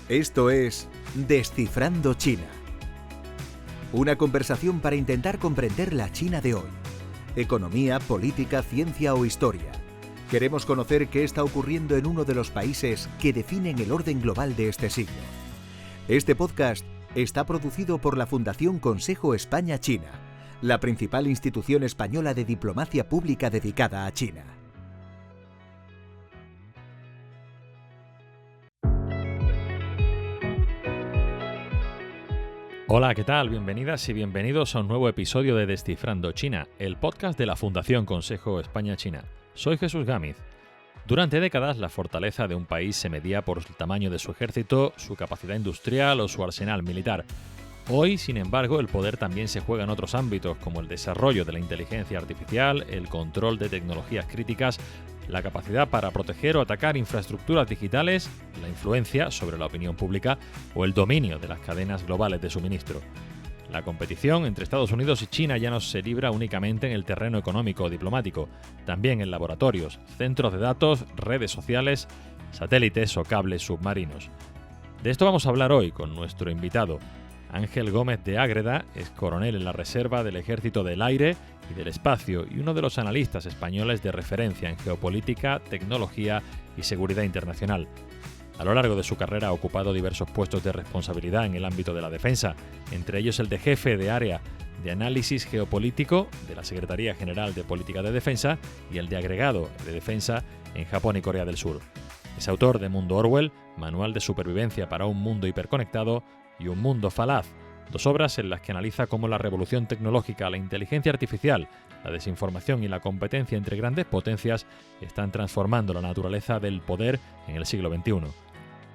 Esto es Descifrando China. Una conversación para intentar comprender la China de hoy. Economía, política, ciencia o historia. Queremos conocer qué está ocurriendo en uno de los países que definen el orden global de este siglo. Este podcast está producido por la Fundación Consejo España-China, la principal institución española de diplomacia pública dedicada a China. Hola, ¿qué tal? Bienvenidas y bienvenidos a un nuevo episodio de Descifrando China, el podcast de la Fundación Consejo España-China. Soy Jesús Gámez. Durante décadas, la fortaleza de un país se medía por el tamaño de su ejército, su capacidad industrial o su arsenal militar. Hoy, sin embargo, el poder también se juega en otros ámbitos, como el desarrollo de la inteligencia artificial, el control de tecnologías críticas, la capacidad para proteger o atacar infraestructuras digitales, la influencia sobre la opinión pública o el dominio de las cadenas globales de suministro. La competición entre Estados Unidos y China ya no se libra únicamente en el terreno económico o diplomático, también en laboratorios, centros de datos, redes sociales, satélites o cables submarinos. De esto vamos a hablar hoy con nuestro invitado, Ángel Gómez de Ágreda, es coronel en la Reserva del Ejército del Aire y del Espacio y uno de los analistas españoles de referencia en geopolítica, tecnología y seguridad internacional. A lo largo de su carrera ha ocupado diversos puestos de responsabilidad en el ámbito de la defensa, entre ellos el de jefe de área de análisis geopolítico de la Secretaría General de Política de Defensa y el de agregado de defensa en Japón y Corea del Sur. Es autor de Mundo Orwell, Manual de Supervivencia para un Mundo Hiperconectado y Un Mundo Falaz, dos obras en las que analiza cómo la revolución tecnológica, la inteligencia artificial, la desinformación y la competencia entre grandes potencias están transformando la naturaleza del poder en el siglo XXI.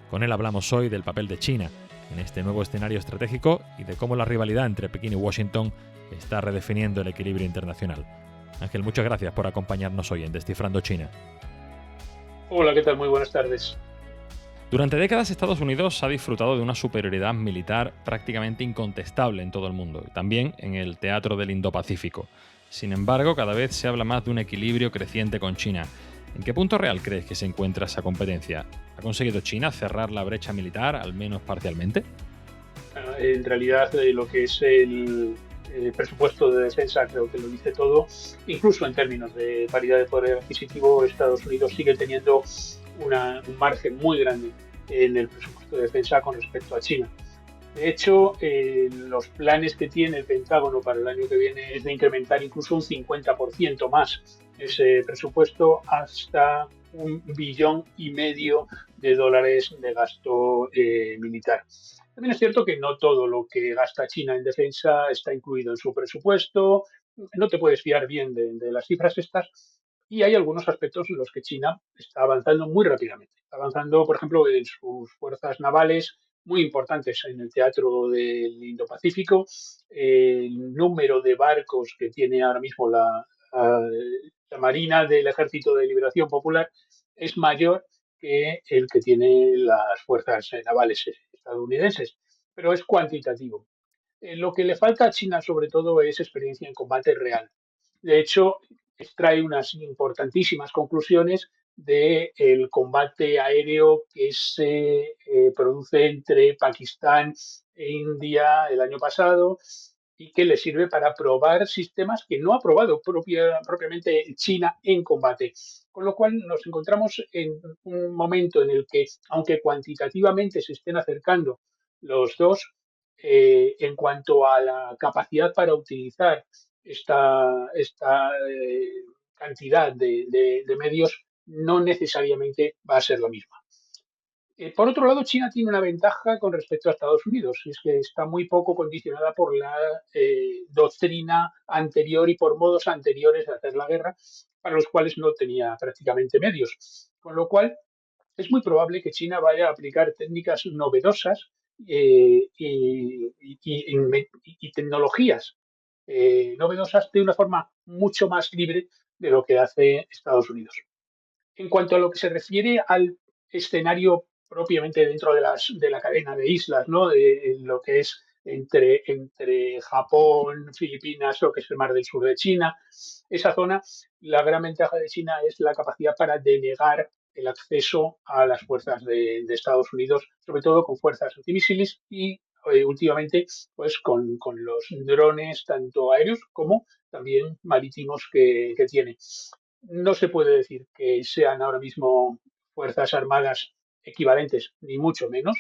Con él hablamos hoy del papel de China en este nuevo escenario estratégico y de cómo la rivalidad entre Pekín y Washington está redefiniendo el equilibrio internacional. Ángel, muchas gracias por acompañarnos hoy en Descifrando China. Hola, ¿qué tal? Muy buenas tardes. Durante décadas Estados Unidos ha disfrutado de una superioridad militar prácticamente incontestable en todo el mundo, y también en el teatro del Indo-Pacífico. Sin embargo, cada vez se habla más de un equilibrio creciente con China. ¿En qué punto real crees que se encuentra esa competencia? ¿Ha conseguido China cerrar la brecha militar, al menos parcialmente? En realidad, lo que es el presupuesto de defensa creo que lo dice todo. Incluso en términos de paridad de poder adquisitivo, Estados Unidos sigue teniendo un margen muy grande en el presupuesto de defensa con respecto a China. De hecho, los planes que tiene el Pentágono para el año que viene es de incrementar incluso un 50% más ese presupuesto hasta $1,5 billones de gasto militar. También es cierto que no todo lo que gasta China en defensa está incluido en su presupuesto. No te puedes fiar bien de las cifras estas. Y hay algunos aspectos en los que China está avanzando muy rápidamente. Está avanzando, por ejemplo, en sus fuerzas navales muy importantes en el teatro del Indo-Pacífico. El número de barcos que tiene ahora mismo la Marina del Ejército de Liberación Popular es mayor que el que tienen las fuerzas navales estadounidenses, pero es cuantitativo. Lo que le falta a China sobre todo es experiencia en combate real. De hecho, extrae unas importantísimas conclusiones del combate aéreo que se produce entre Pakistán e India el año pasado y que le sirve para probar sistemas que no ha probado propiamente China en combate. Con lo cual nos encontramos en un momento en el que, aunque cuantitativamente se estén acercando los dos, en cuanto a la capacidad para utilizar esta cantidad de medios, no necesariamente va a ser la misma. Por otro lado, China tiene una ventaja con respecto a Estados Unidos, y es que está muy poco condicionada por la doctrina anterior y por modos anteriores de hacer la guerra, para los cuales no tenía prácticamente medios. Con lo cual, es muy probable que China vaya a aplicar técnicas novedosas y tecnologías novedosas de una forma mucho más libre de lo que hace Estados Unidos. En cuanto a lo que se refiere al escenario propiamente dentro de la cadena de islas, ¿no? De lo que es entre Japón, Filipinas, lo que es el mar del sur de China, esa zona, la gran ventaja de China es la capacidad para denegar el acceso a las fuerzas de Estados Unidos, sobre todo con fuerzas antimisiles y últimamente pues con los drones tanto aéreos como también marítimos que tiene. No se puede decir que sean ahora mismo fuerzas armadas equivalentes, ni mucho menos.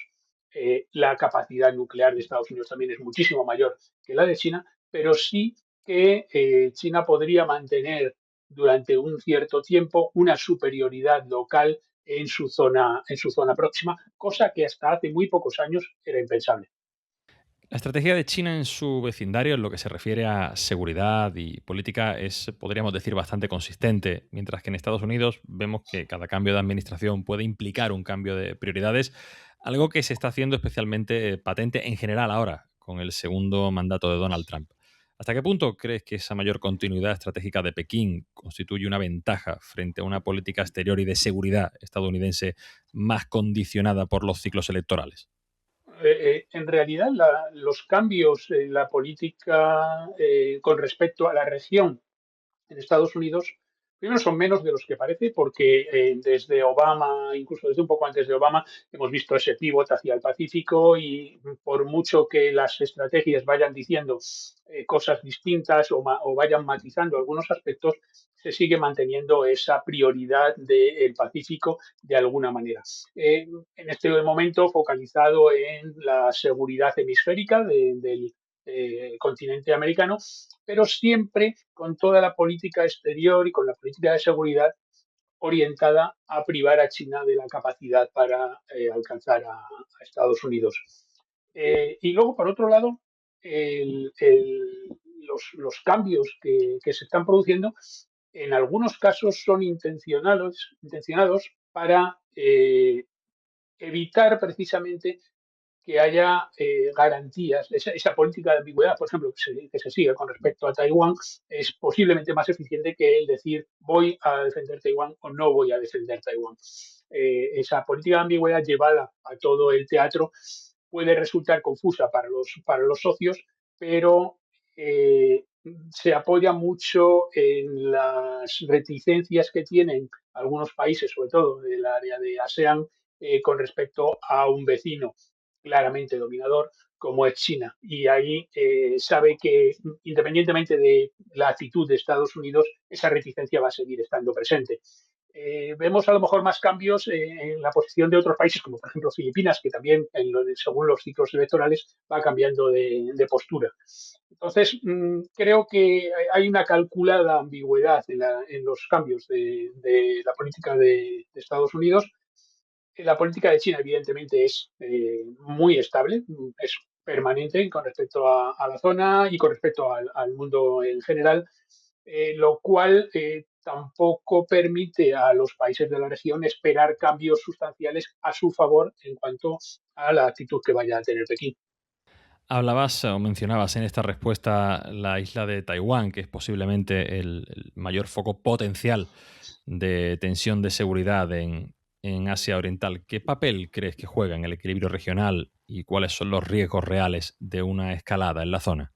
La capacidad nuclear de Estados Unidos también es muchísimo mayor que la de China, pero sí que China podría mantener durante un cierto tiempo una superioridad local en su zona próxima, cosa que hasta hace muy pocos años era impensable. La estrategia de China en su vecindario, en lo que se refiere a seguridad y política, es, podríamos decir, bastante consistente, mientras que en Estados Unidos vemos que cada cambio de administración puede implicar un cambio de prioridades, algo que se está haciendo especialmente patente en general ahora, con el segundo mandato de Donald Trump. ¿Hasta qué punto crees que esa mayor continuidad estratégica de Pekín constituye una ventaja frente a una política exterior y de seguridad estadounidense más condicionada por los ciclos electorales? En realidad, los cambios en la política con respecto a la región en Estados Unidos, primero son menos de los que parece, porque desde Obama, incluso desde un poco antes de Obama, hemos visto ese pivot hacia el Pacífico y por mucho que las estrategias vayan diciendo cosas distintas o vayan matizando algunos aspectos, se sigue manteniendo esa prioridad del Pacífico de alguna manera. En este momento focalizado en la seguridad hemisférica del continente americano, pero siempre con toda la política exterior y con la política de seguridad orientada a privar a China de la capacidad para alcanzar a Estados Unidos. Y luego, por otro lado, los cambios que se están produciendo en algunos casos son intencionados para evitar precisamente que haya garantías. Esa política de ambigüedad, por ejemplo, que se sigue con respecto a Taiwán, es posiblemente más eficiente que el decir voy a defender Taiwán o no voy a defender Taiwán. Esa política de ambigüedad llevada a todo el teatro puede resultar confusa para los socios, pero se apoya mucho en las reticencias que tienen algunos países, sobre todo del área de ASEAN, con respecto a un vecino claramente dominador como es China. Y ahí sabe que independientemente de la actitud de Estados Unidos, esa reticencia va a seguir estando presente. Vemos a lo mejor más cambios en la posición de otros países, como por ejemplo Filipinas, que también, según los ciclos electorales, va cambiando de postura. Entonces, creo que hay una calculada ambigüedad en los cambios de la política de Estados Unidos. La política de China, evidentemente, es muy estable, es permanente con respecto a la zona y con respecto al mundo en general, lo cual tampoco permite a los países de la región esperar cambios sustanciales a su favor en cuanto a la actitud que vaya a tener Pekín. Hablabas o mencionabas en esta respuesta la isla de Taiwán, que es posiblemente el mayor foco potencial de tensión de seguridad en Asia Oriental. ¿Qué papel crees que juega en el equilibrio regional y cuáles son los riesgos reales de una escalada en la zona?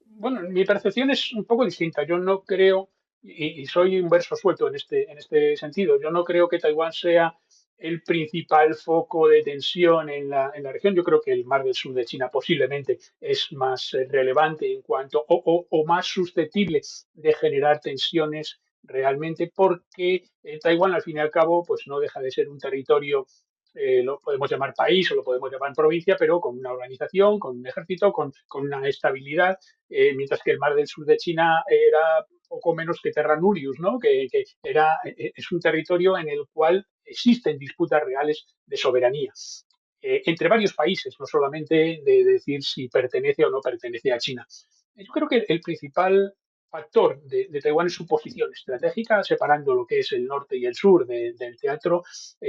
Bueno, mi percepción es un poco distinta. Yo no creo, y soy un verso suelto en este sentido, yo no creo que Taiwán sea el principal foco de tensión en la región. Yo creo que el mar del sur de China posiblemente es más relevante en cuanto, o más susceptible de generar tensiones realmente, porque Taiwán al fin y al cabo pues no deja de ser un territorio, lo podemos llamar país o lo podemos llamar provincia, pero con una organización, con un ejército, con una estabilidad, mientras que el mar del sur de China era poco menos que terra nullius, ¿no? Que era, es un territorio en el cual existen disputas reales de soberanía entre varios países, no solamente de decir si pertenece o no pertenece a China. Yo creo que el principal factor de Taiwán es su posición estratégica, separando lo que es el norte y el sur del teatro,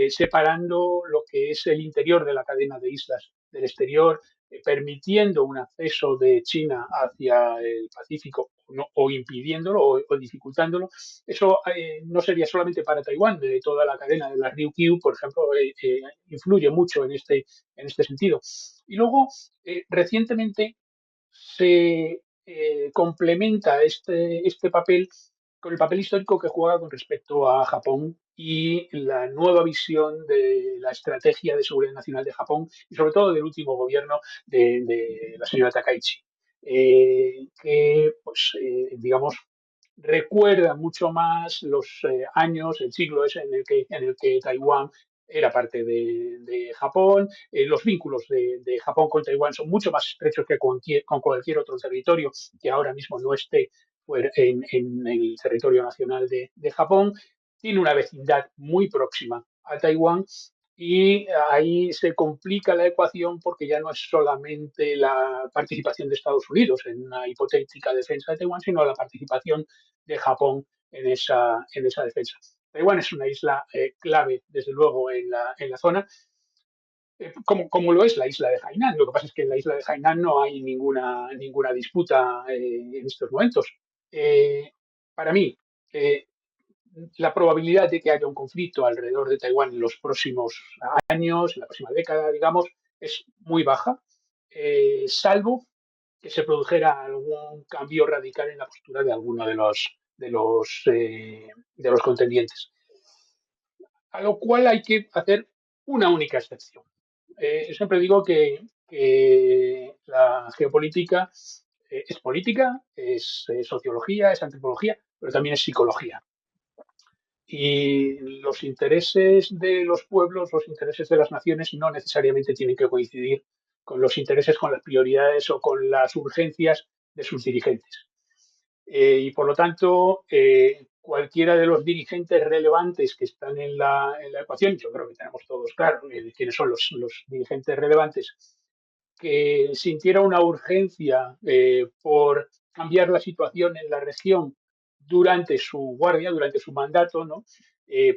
separando lo que es el interior de la cadena de islas del exterior, permitiendo un acceso de China hacia el Pacífico o impidiéndolo o dificultándolo. Eso no sería solamente para Taiwán, de toda la cadena de la Ryukyu, por ejemplo, influye mucho en este sentido. Y luego, recientemente se complementa este papel con el papel histórico que juega con respecto a Japón y la nueva visión de la estrategia de seguridad nacional de Japón y sobre todo del último gobierno de la señora Takaichi, que, pues, digamos, recuerda mucho más los años, el siglo ese en el que Taiwán era parte de Japón. Los vínculos de Japón con Taiwán son mucho más estrechos que con cualquier otro territorio que ahora mismo no esté en el territorio nacional de Japón. Tiene una vecindad muy próxima a Taiwán y ahí se complica la ecuación porque ya no es solamente la participación de Estados Unidos en una hipotética defensa de Taiwán, sino la participación de Japón en esa defensa. Taiwán es una isla clave, desde luego, en la zona, como lo es la isla de Hainan. Lo que pasa es que en la isla de Hainan no hay ninguna disputa en estos momentos. Eh, para mí, eh, la probabilidad de que haya un conflicto alrededor de Taiwán en los próximos años, en la próxima década, digamos, es muy baja, salvo que se produjera algún cambio radical en la postura de alguno de los contendientes. A lo cual hay que hacer una única excepción. Siempre digo que la geopolítica es política, es sociología, es antropología, pero también es psicología. Y los intereses de los pueblos, los intereses de las naciones no necesariamente tienen que coincidir con los intereses, con las prioridades o con las urgencias de sus dirigentes. Y por lo tanto, cualquiera de los dirigentes relevantes que están en la ecuación, yo creo que tenemos todos claro quiénes son los dirigentes relevantes, que sintiera una urgencia por cambiar la situación en la región durante su guardia, durante su mandato, ¿no?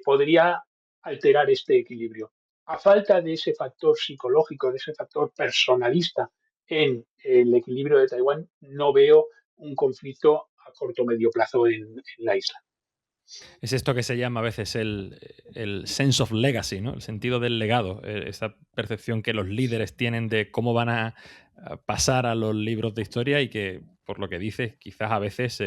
Podría alterar este equilibrio. A falta de ese factor psicológico, de ese factor personalista en el equilibrio de Taiwán, no veo un conflicto a corto o medio plazo en la isla. Es esto que se llama a veces el sense of legacy, ¿no? El sentido del legado, esa percepción que los líderes tienen de cómo van a pasar a los libros de historia y que, por lo que dices, quizás a veces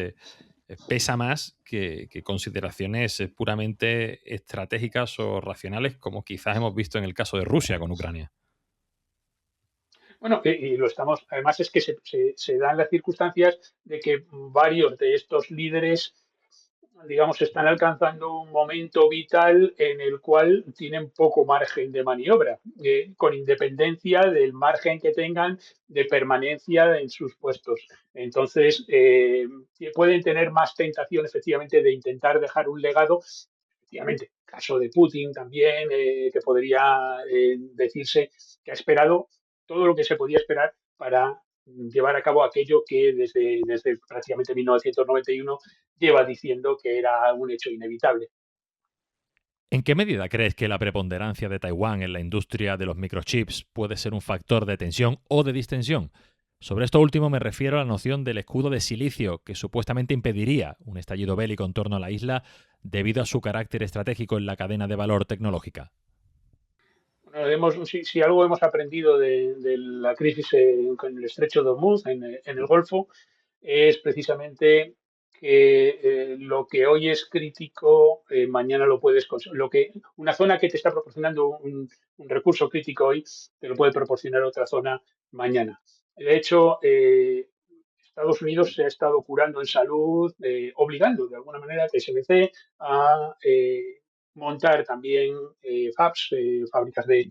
pesa más que consideraciones puramente estratégicas o racionales, como quizás hemos visto en el caso de Rusia con Ucrania. Bueno, y lo estamos, además es que se dan las circunstancias de que varios de estos líderes, digamos, están alcanzando un momento vital en el cual tienen poco margen de maniobra, con independencia del margen que tengan de permanencia en sus puestos. Entonces, pueden tener más tentación, efectivamente, de intentar dejar un legado. Efectivamente, caso de Putin también, que podría decirse que ha esperado todo lo que se podía esperar para llevar a cabo aquello que desde prácticamente 1991 lleva diciendo que era un hecho inevitable. ¿En qué medida crees que la preponderancia de Taiwán en la industria de los microchips puede ser un factor de tensión o de distensión? Sobre esto último me refiero a la noción del escudo de silicio, que supuestamente impediría un estallido bélico en torno a la isla debido a su carácter estratégico en la cadena de valor tecnológica. Bueno, si algo hemos aprendido de la crisis con el estrecho de Hormuz, en el Golfo, es precisamente que lo que hoy es crítico, mañana lo puedes lo que una zona que te está proporcionando un recurso crítico hoy, te lo puede proporcionar otra zona mañana. De hecho, Estados Unidos se ha estado curando en salud, obligando de alguna manera a TSMC a montar también fabs, fábricas de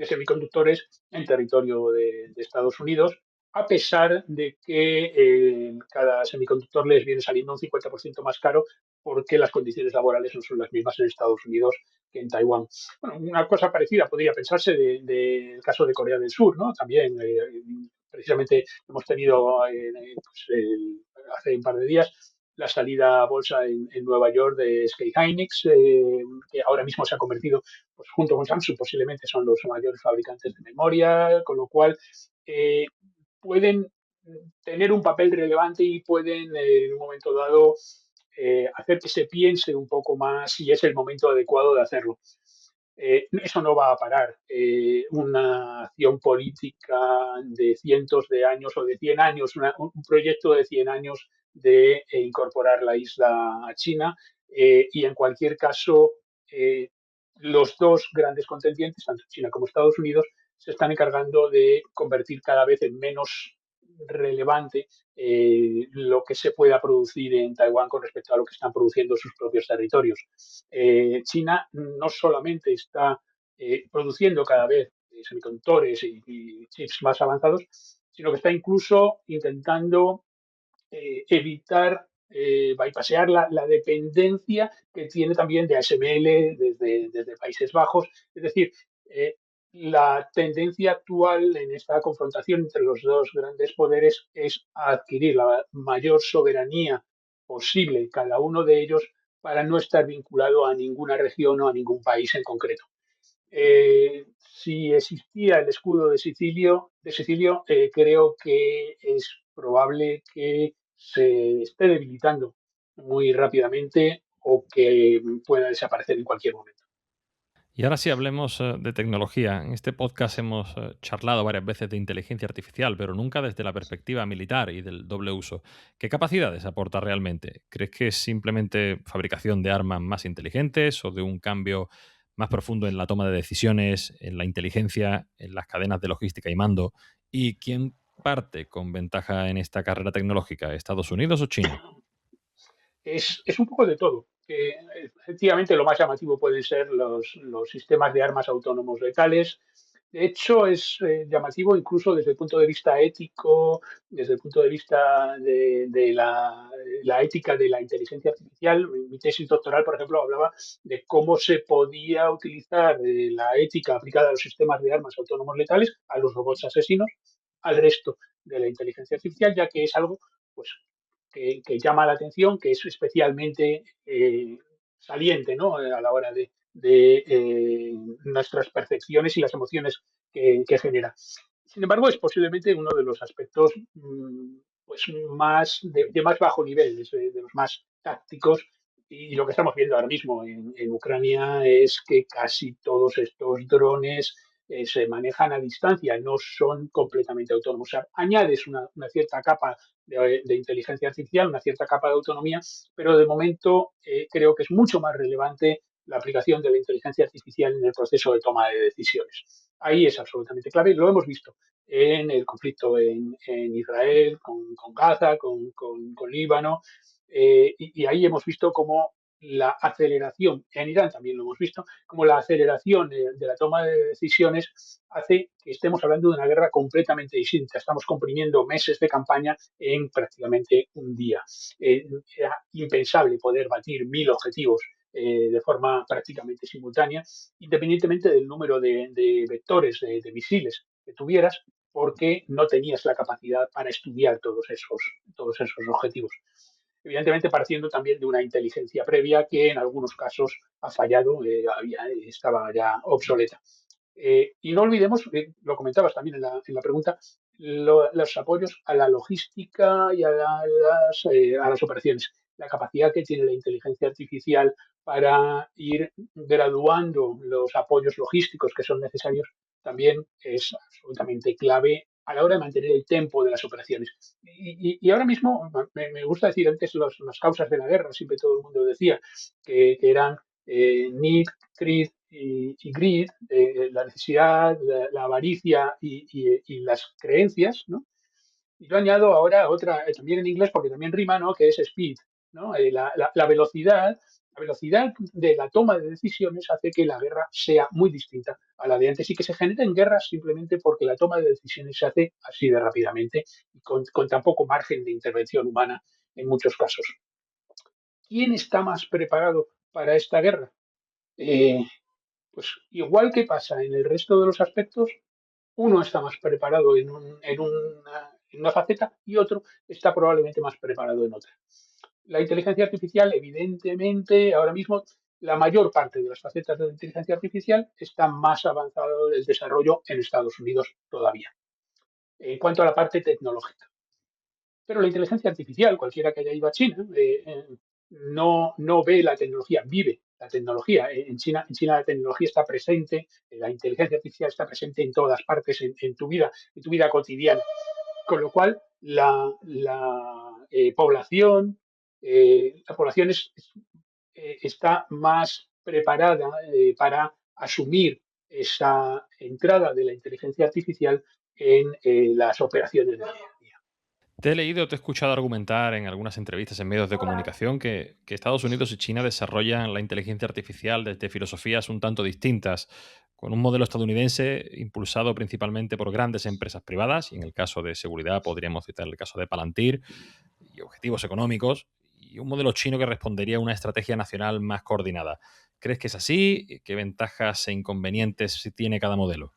semiconductores en territorio de Estados Unidos, a pesar de que cada semiconductor les viene saliendo un 50% más caro porque las condiciones laborales no son las mismas en Estados Unidos que en Taiwán. Bueno, una cosa parecida podría pensarse del caso de Corea del Sur, ¿no? También, precisamente, hemos tenido hace un par de días la salida a bolsa en Nueva York de SK Hynix, que ahora mismo se ha convertido, pues, junto con Samsung, posiblemente son los mayores fabricantes de memoria, con lo cual pueden tener un papel relevante y pueden en un momento dado hacer que se piense un poco más si es el momento adecuado de hacerlo. Eso no va a parar. Una acción política de cientos de años o de 100 años, un proyecto de 100 años de incorporar la isla a China. Y en cualquier caso, eh, los dos grandes contendientes, tanto China como Estados Unidos, se están encargando de convertir cada vez en menos relevante lo que se pueda producir en Taiwán con respecto a lo que están produciendo sus propios territorios. China no solamente está produciendo cada vez semiconductores y chips más avanzados, sino que está incluso intentando evitar bypassear la dependencia que tiene también de ASML desde Países Bajos. Es decir, la tendencia actual en esta confrontación entre los dos grandes poderes es adquirir la mayor soberanía posible cada uno de ellos para no estar vinculado a ninguna región o a ningún país en concreto. Si existía el escudo de Sicilio, creo que es probable que se esté debilitando muy rápidamente o que pueda desaparecer en cualquier momento. Y ahora sí hablemos de tecnología. En este podcast hemos charlado varias veces de inteligencia artificial, pero nunca desde la perspectiva militar y del doble uso. ¿Qué capacidades aporta realmente? ¿Crees que es simplemente fabricación de armas más inteligentes o de un cambio más profundo en la toma de decisiones, en la inteligencia, en las cadenas de logística y mando? ¿Y quién parte con ventaja en esta carrera tecnológica? ¿Estados Unidos o China? Es un poco de todo. Efectivamente, lo más llamativo pueden ser los sistemas de armas autónomos letales. De hecho, es llamativo incluso desde el punto de vista ético, desde el punto de vista de la ética de la inteligencia artificial. Mi tesis doctoral, por ejemplo, hablaba de cómo se podía utilizar la ética aplicada a los sistemas de armas autónomos letales, a los robots asesinos, al resto de la inteligencia artificial, ya que es algo pues, que llama la atención, que es especialmente saliente, ¿no? A la hora de nuestras percepciones y las emociones que genera. Sin embargo, es posiblemente uno de los aspectos pues de más bajo nivel, de los más tácticos. Y lo que estamos viendo ahora mismo en Ucrania es que casi todos estos drones se manejan a distancia, no son completamente autónomos. O sea, añades una cierta capa de inteligencia artificial, una cierta capa de autonomía, pero de momento creo que es mucho más relevante la aplicación de la inteligencia artificial en el proceso de toma de decisiones. Ahí es absolutamente clave, lo hemos visto en el conflicto en Israel, con Gaza, con Líbano, y ahí hemos visto cómo la aceleración, en Irán también lo hemos visto, como la aceleración de la toma de decisiones hace que estemos hablando de una guerra completamente distinta. Estamos comprimiendo meses de campaña en prácticamente un día. Era impensable poder batir 1.000 objetivos de forma prácticamente simultánea, independientemente del número de vectores de misiles que tuvieras, porque no tenías la capacidad para estudiar todos esos objetivos. Evidentemente partiendo también de una inteligencia previa que en algunos casos ha fallado, estaba ya obsoleta. Y no olvidemos, lo comentabas también en la pregunta, los apoyos a la logística y a las operaciones. La capacidad que tiene la inteligencia artificial para ir graduando los apoyos logísticos que son necesarios también es absolutamente clave a la hora de mantener el tempo de las operaciones. Y ahora mismo, me gusta decir antes las causas de la guerra, siempre todo el mundo decía que eran need, greed y greed, la necesidad, la avaricia y las creencias, ¿no? Y yo añado ahora otra, también en inglés, porque también rima, ¿no? Que es speed, ¿no? La velocidad de la toma de decisiones hace que la guerra sea muy distinta a la de antes y que se generen guerras simplemente porque la toma de decisiones se hace así de rápidamente y con tan poco margen de intervención humana en muchos casos. ¿Quién está más preparado para esta guerra? Eh, pues igual que pasa en el resto de los aspectos, uno está más preparado en una faceta y otro está probablemente más preparado en otra. La inteligencia artificial, evidentemente, ahora mismo la mayor parte de las facetas de la inteligencia artificial está más avanzado el desarrollo en Estados Unidos todavía, en cuanto a la parte tecnológica. Pero la inteligencia artificial, cualquiera que haya ido a China, no ve la tecnología, vive la tecnología. En China la tecnología está presente, la inteligencia artificial está presente en todas partes en tu vida cotidiana. Con lo cual, la población está más preparada para asumir esa entrada de la inteligencia artificial en las operaciones de día a día. Te he leído, te he escuchado argumentar en algunas entrevistas en medios de comunicación que Estados Unidos y China desarrollan la inteligencia artificial desde filosofías un tanto distintas, con un modelo estadounidense impulsado principalmente por grandes empresas privadas, y en el caso de seguridad podríamos citar el caso de Palantir, y objetivos económicos, y un modelo chino que respondería a una estrategia nacional más coordinada. ¿Crees que es así? ¿Qué ventajas e inconvenientes tiene cada modelo?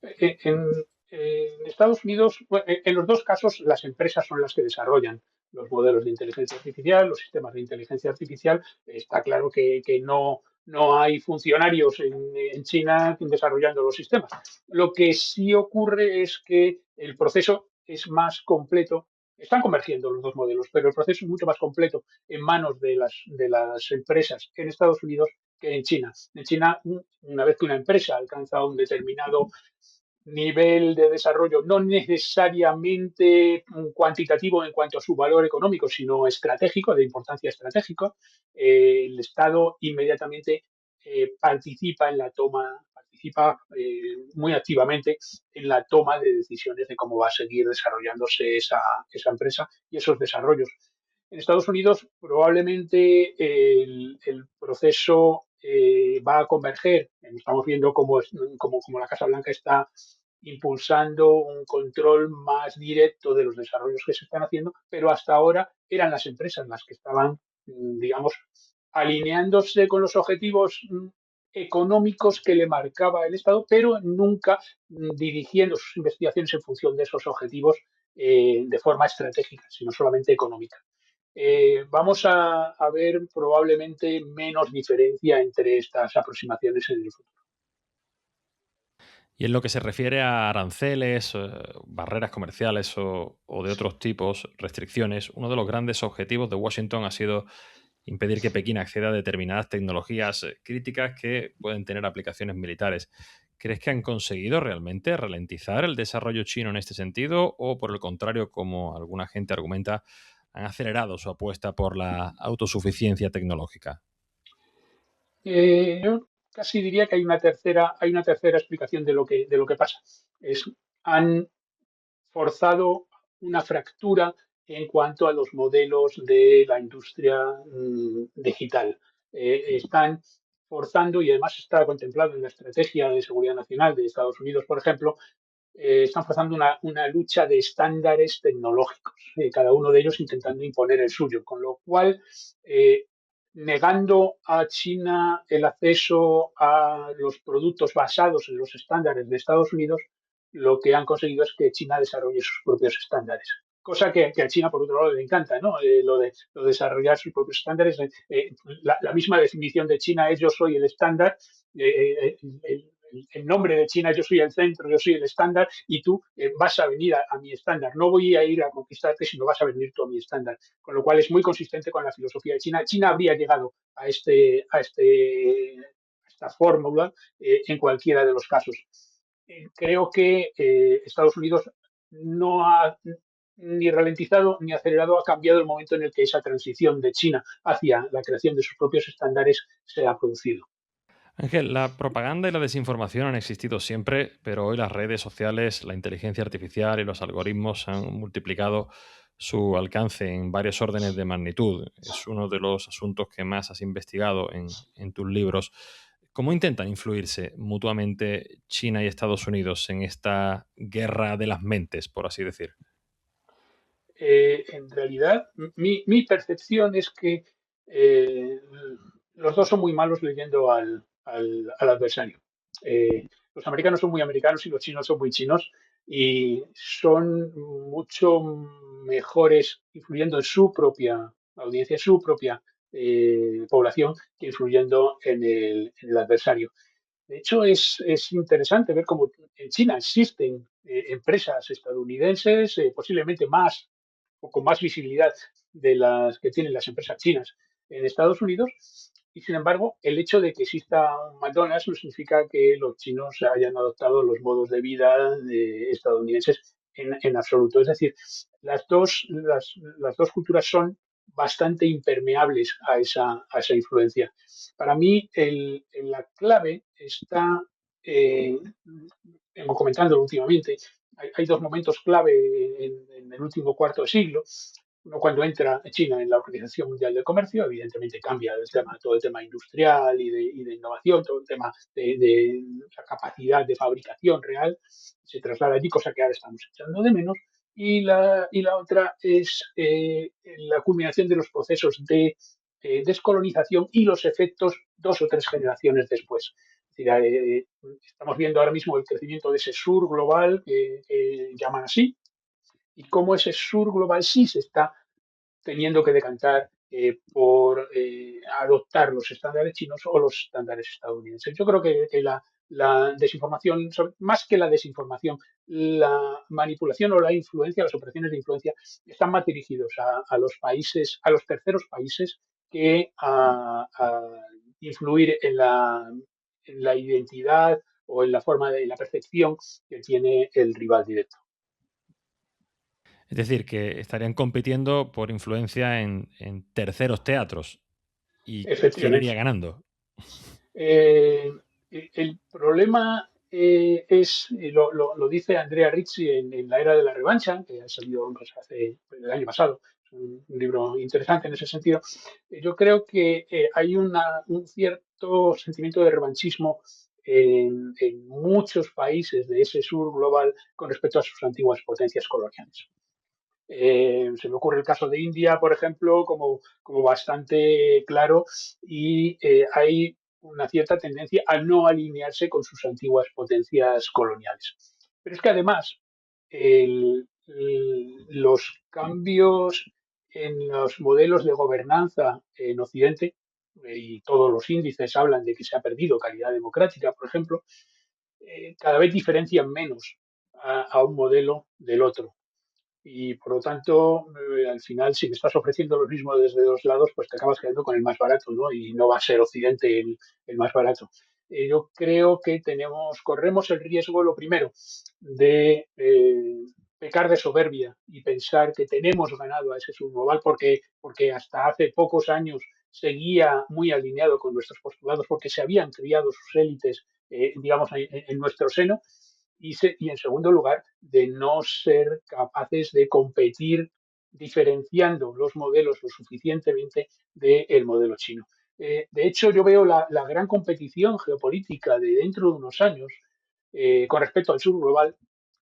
En Estados Unidos, bueno, en los dos casos, las empresas son las que desarrollan los modelos de inteligencia artificial, los sistemas de inteligencia artificial. Está claro que no hay funcionarios en China desarrollando los sistemas. Lo que sí ocurre es que el proceso es más completo. Están convergiendo los dos modelos, pero el proceso es mucho más completo en manos de las empresas en Estados Unidos que en China. En China, una vez que una empresa alcanza un determinado nivel de desarrollo, no necesariamente cuantitativo en cuanto a su valor económico, sino estratégico, de importancia estratégica, el Estado inmediatamente participa muy activamente en la toma de decisiones de cómo va a seguir desarrollándose esa empresa y esos desarrollos. En Estados Unidos probablemente el proceso va a converger. Estamos viendo cómo la Casa Blanca está impulsando un control más directo de los desarrollos que se están haciendo, pero hasta ahora eran las empresas las que estaban, digamos, alineándose con los objetivos económicos que le marcaba el Estado, pero nunca dirigiendo sus investigaciones en función de esos objetivos de forma estratégica, sino solamente económica. Vamos a ver probablemente menos diferencia entre estas aproximaciones en el futuro. Y en lo que se refiere a aranceles, barreras comerciales o de otros tipos, restricciones, uno de los grandes objetivos de Washington ha sido impedir que Pekín acceda a determinadas tecnologías críticas que pueden tener aplicaciones militares. ¿Crees que han conseguido realmente ralentizar el desarrollo chino en este sentido o, por el contrario, como alguna gente argumenta, han acelerado su apuesta por la autosuficiencia tecnológica? Yo casi diría que hay una tercera explicación de lo que pasa. Han forzado una fractura en cuanto a los modelos de la industria digital. Están forzando, y además está contemplado en la Estrategia de Seguridad Nacional de Estados Unidos, por ejemplo, están forzando una lucha de estándares tecnológicos, cada uno de ellos intentando imponer el suyo, con lo cual, negando a China el acceso a los productos basados en los estándares de Estados Unidos, lo que han conseguido es que China desarrolle sus propios estándares. Cosa que a China, por otro lado, le encanta, ¿no? Lo de desarrollar sus propios estándares. La misma definición de China es yo soy el estándar. El nombre de China, yo soy el centro, yo soy el estándar, y tú vas a venir a mi estándar. No voy a ir a conquistarte, sino vas a venir tú a mi estándar. Con lo cual es muy consistente con la filosofía de China. China habría llegado a esta fórmula en cualquiera de los casos. Creo que Estados Unidos no ha ni ralentizado ni acelerado, ha cambiado el momento en el que esa transición de China hacia la creación de sus propios estándares se ha producido. Ángel, la propaganda y la desinformación han existido siempre, pero hoy las redes sociales, la inteligencia artificial y los algoritmos han multiplicado su alcance en varios órdenes de magnitud. Es uno de los asuntos que más has investigado en tus libros. ¿Cómo intentan influirse mutuamente China y Estados Unidos en esta guerra de las mentes, por así decir? En realidad, mi percepción es que eh, los dos son muy malos leyendo al adversario. Los americanos son muy americanos y los chinos son muy chinos, y son mucho mejores influyendo en su propia audiencia, en su propia población, que influyendo en el adversario. De hecho, es interesante ver cómo en China existen empresas estadounidenses, posiblemente más o con más visibilidad de las que tienen las empresas chinas en Estados Unidos, Y sin embargo, el hecho de que exista un McDonald's no significa que los chinos hayan adoptado los modos de vida estadounidenses en absoluto. Es decir, las dos culturas son bastante impermeables a esa influencia. Para mí, la clave está, eh, vengo comentándolo últimamente, hay dos momentos clave en el último cuarto de siglo. Uno, cuando entra China en la Organización Mundial del Comercio, evidentemente cambia todo el tema industrial y de innovación, todo el tema de la capacidad de fabricación real, se traslada allí, cosa que ahora estamos echando de menos. Y la otra es la culminación de los procesos de descolonización y los efectos dos o tres generaciones después. Es decir, estamos viendo ahora mismo el crecimiento de ese sur global que llaman así, y cómo ese sur global sí se está teniendo que decantar por adoptar los estándares chinos o los estándares estadounidenses. Yo creo que la desinformación, más que la desinformación, la manipulación o la influencia, las operaciones de influencia, están más dirigidos a los países, a los terceros países, que a influir en la identidad o en la forma de la percepción que tiene el rival directo. Es decir, que estarían compitiendo por influencia en terceros teatros. ¿Y quién iría Efectivamente. ganando? Eh, el problema lo dice Andrea Ricci en La Era de la Revancha, que ha salido pues, el año pasado. Es un libro interesante en ese sentido. Yo creo que hay un cierto sentimiento de revanchismo en muchos países de ese sur global con respecto a sus antiguas potencias coloniales. Se me ocurre el caso de India, por ejemplo, como bastante claro, y hay una cierta tendencia a no alinearse con sus antiguas potencias coloniales. Pero es que además los cambios en los modelos de gobernanza en Occidente, y todos los índices hablan de que se ha perdido calidad democrática, por ejemplo, cada vez diferencian menos a un modelo del otro. Y por lo tanto, al final, si me estás ofreciendo lo mismo desde dos lados, pues te acabas quedando con el más barato, ¿no? Y no va a ser Occidente el más barato. Yo creo que corremos el riesgo, lo primero, de pecar de soberbia y pensar que tenemos ganado a ese subglobal porque hasta hace pocos años seguía muy alineado con nuestros postulados, porque se habían criado sus élites, digamos, en nuestro seno, y en segundo lugar, de no ser capaces de competir diferenciando los modelos lo suficientemente del modelo chino. De hecho, yo veo la gran competición geopolítica de dentro de unos años con respecto al sur global,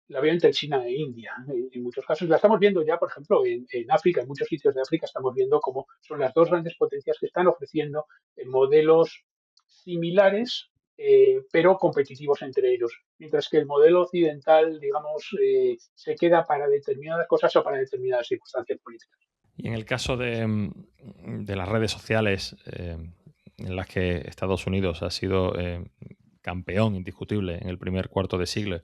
la veo entre China e India. En muchos casos la estamos viendo ya, por ejemplo, en África, en muchos sitios de África estamos viendo cómo son las dos grandes potencias que están ofreciendo modelos similares, pero competitivos entre ellos. Mientras que el modelo occidental, digamos, se queda para determinadas cosas o para determinadas circunstancias políticas. Y en el caso de las redes sociales, en las que Estados Unidos ha sido campeón indiscutible en el primer cuarto de siglo,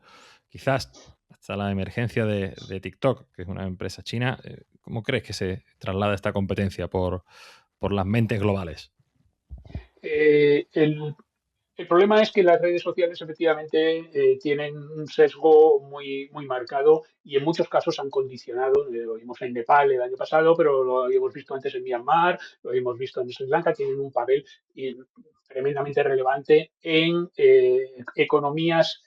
quizás hasta la emergencia de TikTok, que es una empresa china, ¿cómo crees que se traslada esta competencia por las mentes globales? Eh, el, El problema es que las redes sociales efectivamente tienen un sesgo muy marcado y en muchos casos han condicionado, lo vimos en Nepal el año pasado, pero lo habíamos visto antes en Myanmar, lo habíamos visto en Sri Lanka, tienen un papel tremendamente relevante en economías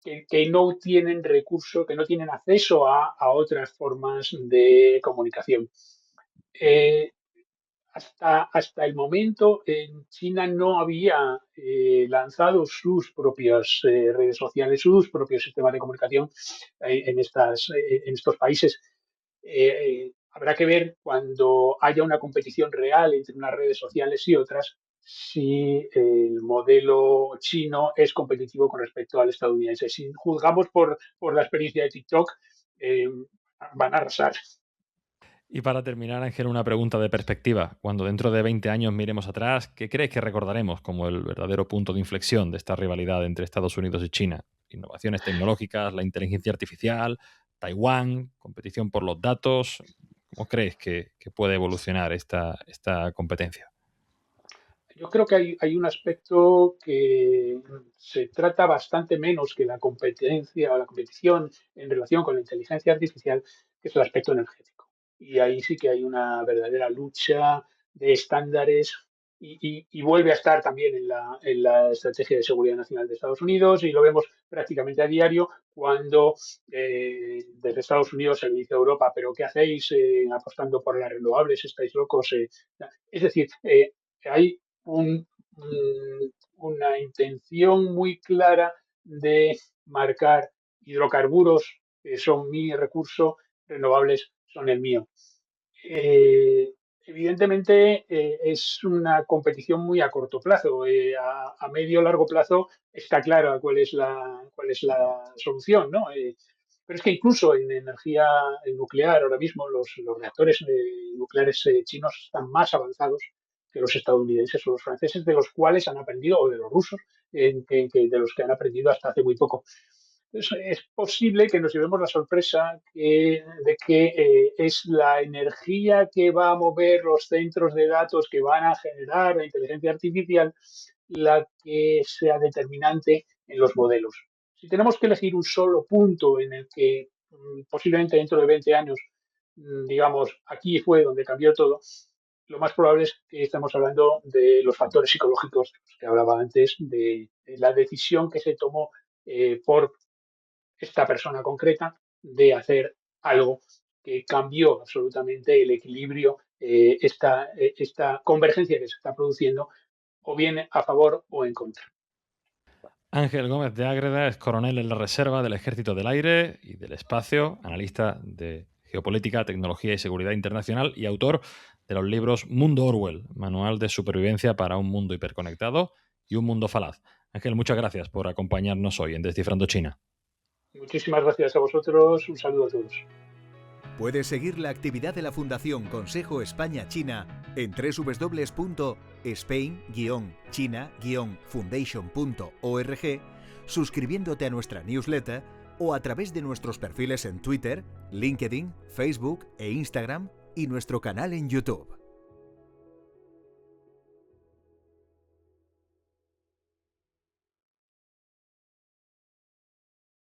que no tienen recursos, que no tienen acceso a otras formas de comunicación. Eh, hasta el momento en China no había lanzado sus propias redes sociales, sus propios sistemas de comunicación en estos países. Habrá que ver cuando haya una competición real entre unas redes sociales y otras si el modelo chino es competitivo con respecto al estadounidense. Si juzgamos por la experiencia de TikTok, eh, van a arrasar. Y para terminar, Ángel, una pregunta de perspectiva. Cuando dentro de 20 años miremos atrás, ¿qué crees que recordaremos como el verdadero punto de inflexión de esta rivalidad entre Estados Unidos y China? Innovaciones tecnológicas, la inteligencia artificial, Taiwán, competición por los datos. ¿Cómo crees que puede evolucionar esta competencia? Yo creo que hay un aspecto que se trata bastante menos que la competencia o la competición en relación con la inteligencia artificial, que es el aspecto energético. Y ahí sí que hay una verdadera lucha de estándares y vuelve a estar también en la Estrategia de Seguridad Nacional de Estados Unidos y lo vemos prácticamente a diario cuando desde Estados Unidos se le dice a Europa, pero ¿qué hacéis apostando por las renovables? ¿Estáis locos? Es decir, hay una intención muy clara de marcar hidrocarburos, que son mi recurso, renovables son el mío. Evidentemente es una competición muy a corto plazo. A medio largo plazo está clara cuál es la solución, ¿no? Pero es que incluso en energía nuclear ahora mismo los reactores nucleares chinos están más avanzados que los estadounidenses o los franceses, de los cuales han aprendido, o de los rusos, de los que han aprendido hasta hace muy poco. Es posible que nos llevemos la sorpresa de que es la energía que va a mover los centros de datos que van a generar la inteligencia artificial la que sea determinante en los modelos. Si tenemos que elegir un solo punto en el que posiblemente dentro de 20 años, digamos, aquí fue donde cambió todo, lo más probable es que estemos hablando de los factores psicológicos que hablaba antes, de la decisión que se tomó por esta persona concreta de hacer algo que cambió absolutamente el equilibrio, esta convergencia que se está produciendo, o bien a favor o en contra. Ángel Gómez de Ágreda es coronel en la Reserva del Ejército del Aire y del Espacio, analista de geopolítica, tecnología y seguridad internacional y autor de los libros Mundo Orwell, Manual de Supervivencia para un Mundo Hiperconectado y Un Mundo Falaz. Ángel, muchas gracias por acompañarnos hoy en Descifrando China. Muchísimas gracias a vosotros. Un saludo a todos. Puedes seguir la actividad de la Fundación Consejo España-China en www.spain-china-foundation.org, suscribiéndote a nuestra newsletter o a través de nuestros perfiles en Twitter, LinkedIn, Facebook e Instagram y nuestro canal en YouTube.